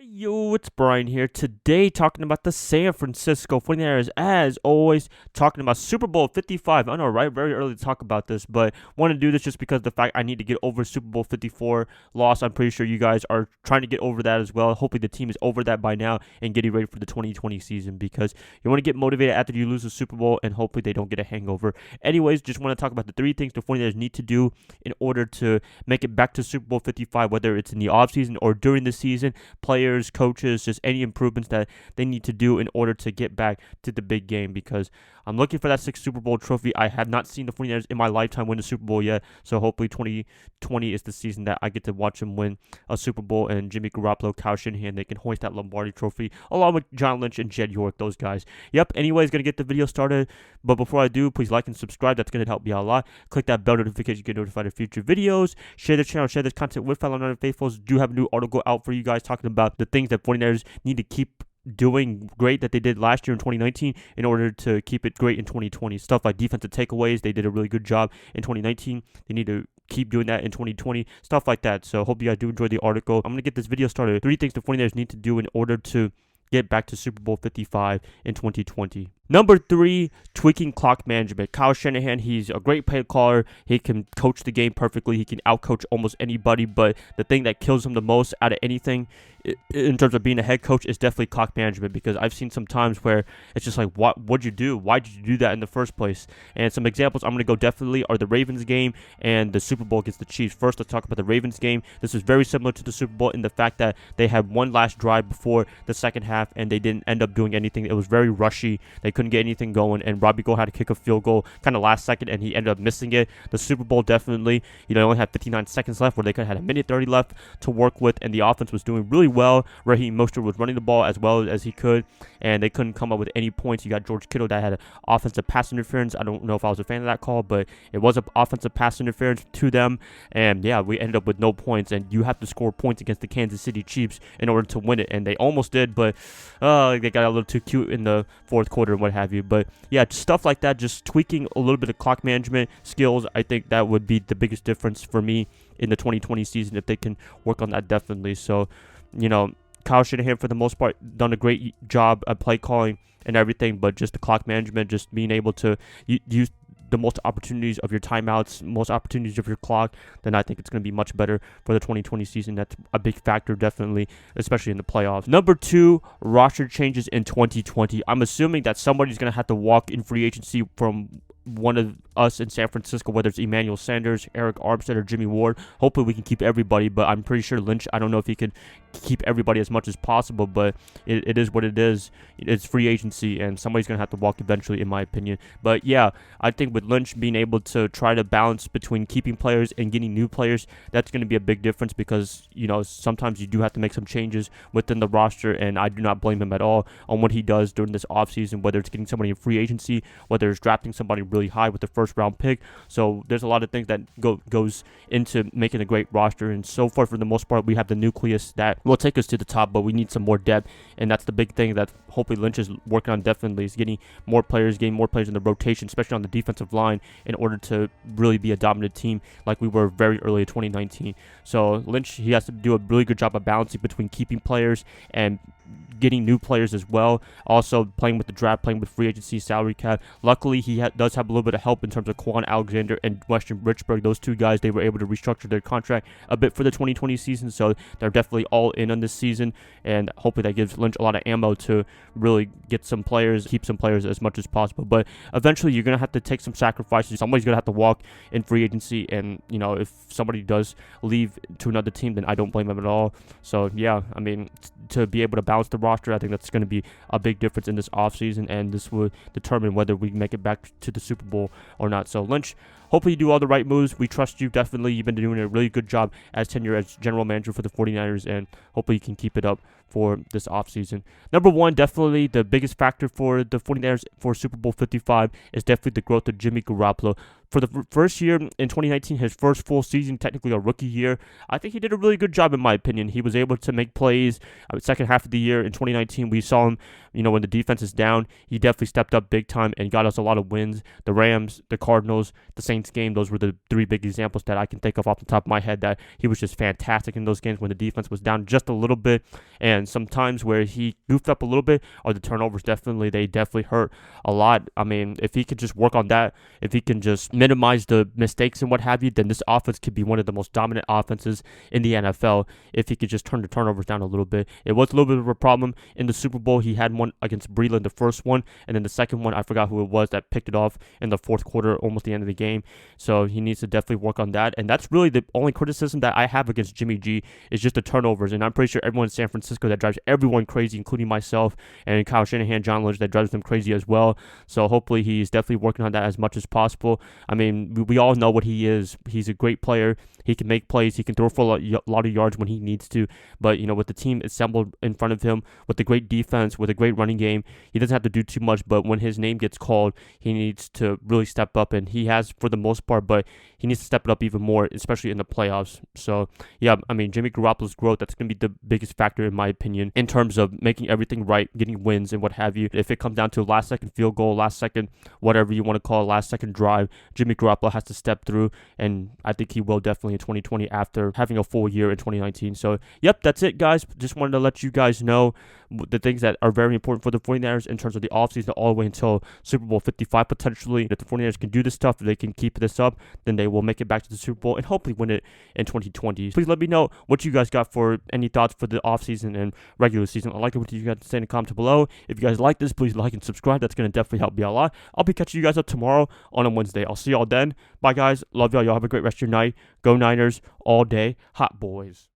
Yo, it's Brian here. Today, talking about the San Francisco 49ers, as always, talking about Super Bowl 55. I know, right? Very early to talk about this, but want to do this just because of the fact I need to get over Super Bowl 54 loss. I'm pretty sure you guys are trying to get over that as well. Hopefully, the team is over that by now and getting ready for the 2020 season because you want to get motivated after you lose the Super Bowl and hopefully they don't get a hangover. Anyways, just want to talk about the three things the 49ers need to do in order to make it back to Super Bowl 55, whether it's in the offseason or during the season. Players, coaches, just any improvements that they need to do in order to get back to the big game because I'm looking for that sixth Super Bowl trophy. I have not seen the 49ers in my lifetime win a Super Bowl yet, so hopefully 2020 is the season that I get to watch them win a Super Bowl and Jimmy Garoppolo, Kyle Shanahan, they can hoist that Lombardi trophy along with John Lynch and Jed York, those guys. Yep, anyways, going to get the video started, but before I do, please like and subscribe. That's going to help me out a lot. Click that bell notification to get notified of future videos. Share the channel, share this content with fellow non-faithfuls. Do have a new article out for you guys talking about the things that 49ers need to keep doing great that they did last year in 2019 in order to keep it great in 2020. Stuff like defensive takeaways, they did a really good job in 2019. They need to keep doing that in 2020, stuff like that. So hope you guys do enjoy the article. I'm going to get this video started. 3 things the 49ers need to do in order to get back to Super Bowl 55 in 2020. Number 3, tweaking clock management. Kyle Shanahan, he's a great play caller. He can coach the game perfectly. He can outcoach almost anybody, but the thing that kills him the most out of anything in terms of being a head coach is definitely clock management, because I've seen some times where it's just like, what'd you do? Why did you do that in the first place? And some examples I'm going to go definitely are the Ravens game and the Super Bowl against the Chiefs. First, let's talk about the Ravens game. This is very similar to the Super Bowl in the fact that they had one last drive before the second half, and they didn't end up doing anything. It was very rushy. They couldn't get anything going, and Robbie Gould had to kick a field goal kind of last second, and he ended up missing it. The Super Bowl definitely, they only had 59 seconds left where they could have had a minute 30 left to work with, and the offense was doing really well. Raheem Mostert was running the ball as well as he could, and they couldn't come up with any points. You got George Kittle that had an offensive pass interference. I don't know if I was a fan of that call, but it was an offensive pass interference to them, and yeah, we ended up with no points, and you have to score points against the Kansas City Chiefs in order to win it, and they almost did, but they got a little too cute in the fourth quarter and what have you. But yeah, stuff like that, just tweaking a little bit of clock management skills, I think that would be the biggest difference for me in the 2020 season if they can work on that definitely. So, Kyle Shanahan, for the most part, done a great job at play calling and everything, but just the clock management, just being able to use the most opportunities of your timeouts, most opportunities of your clock, then I think it's going to be much better for the 2020 season. That's a big factor, definitely, especially in the playoffs. Number 2, roster changes in 2020. I'm assuming that somebody's going to have to walk in free agency from one of us in San Francisco, whether it's Emmanuel Sanders, Eric Armstead, or Jimmy Ward. Hopefully we can keep everybody, but I'm pretty sure Lynch, I don't know if he can keep everybody as much as possible, but it is what it is. It's free agency, and somebody's going to have to walk eventually, in my opinion. But yeah, I think with Lynch being able to try to balance between keeping players and getting new players, that's going to be a big difference because, sometimes you do have to make some changes within the roster, and I do not blame him at all on what he does during this offseason, whether it's getting somebody in free agency, whether it's drafting somebody really high with the first round pick. So there's a lot of things that goes into making a great roster, and so far for the most part we have the nucleus that will take us to the top, but we need some more depth, and that's the big thing that hopefully Lynch is working on definitely, is getting more players in the rotation, especially on the defensive line, in order to really be a dominant team like we were very early in 2019. So Lynch, he has to do a really good job of balancing between keeping players and getting new players as well. Also playing with the draft, playing with free agency, salary cap. Luckily, he does have a little bit of help in terms of Quan Alexander and Weston Richburg. Those two guys, they were able to restructure their contract a bit for the 2020 season, so they're definitely all in on this season, and hopefully that gives Lynch a lot of ammo to really get some players, keep some players as much as possible. But eventually, you're going to have to take some sacrifices. Somebody's going to have to walk in free agency, and, if somebody does leave to another team, then I don't blame them at all. So, yeah, I mean, to be able to balance the roster, I think that's going to be a big difference in this offseason, and this will determine whether we make it back to the Super Bowl or not. So Lynch, hopefully you do all the right moves. We trust you, definitely. You've been doing a really good job as tenure as general manager for the 49ers, and hopefully you can keep it up for this offseason. Number 1, definitely the biggest factor for the 49ers for Super Bowl 55 is definitely the growth of Jimmy Garoppolo. For the first year in 2019, his first full season, technically a rookie year, I think he did a really good job in my opinion. He was able to make plays. Second half of the year in 2019, we saw him when the defense is down, he definitely stepped up big time and got us a lot of wins. The Rams, the Cardinals, the Saints game, those were the 3 big examples that I can think of off the top of my head that he was just fantastic in those games when the defense was down just a little bit. And sometimes where he goofed up a little bit are the turnovers. They definitely hurt a lot. I mean, if he could just work on that, if he can just minimize the mistakes and what have you, then this offense could be one of the most dominant offenses in the NFL if he could just turn the turnovers down a little bit. It was a little bit of a problem in the Super Bowl. He had one against Breland, the first one, and then the second one, I forgot who it was that picked it off in the fourth quarter, almost the end of the game. So he needs to definitely work on that. And that's really the only criticism that I have against Jimmy G is just the turnovers. And I'm pretty sure everyone in San Francisco that drives everyone crazy, including myself and Kyle Shanahan, John Lynch, that drives them crazy as well. So hopefully he's definitely working on that as much as possible. I mean, we all know what he is. He's a great player. He can make plays. He can throw for a lot of yards when he needs to. But, with the team assembled in front of him, with a great defense, with a great running game, he doesn't have to do too much. But when his name gets called, he needs to really step up. And he has for the most part, but he needs to step it up even more, especially in the playoffs. So, yeah, I mean, Jimmy Garoppolo's growth, that's going to be the biggest factor, in my opinion, in terms of making everything right, getting wins and what have you. If it comes down to last-second field goal, last-second, whatever you want to call it, last-second drive, Jimmy Garoppolo has to step through, and I think he will definitely in 2020 after having a full year in 2019. So, yep, that's it, guys. Just wanted to let you guys know the things that are very important for the 49ers in terms of the offseason all the way until Super Bowl 55 potentially. If the 49ers can do this stuff, if they can keep this up, then they will make it back to the Super Bowl and hopefully win it in 2020. Please let me know what you guys got for any thoughts for the offseason and regular season. I'd like what you guys to say in the comments below. If you guys like this, please like and subscribe. That's going to definitely help me out a lot. I'll be catching you guys up tomorrow on a Wednesday. I'll see y'all then. Bye, guys. Love y'all. Y'all have a great rest of your night. Go Niners all day. Hot boys.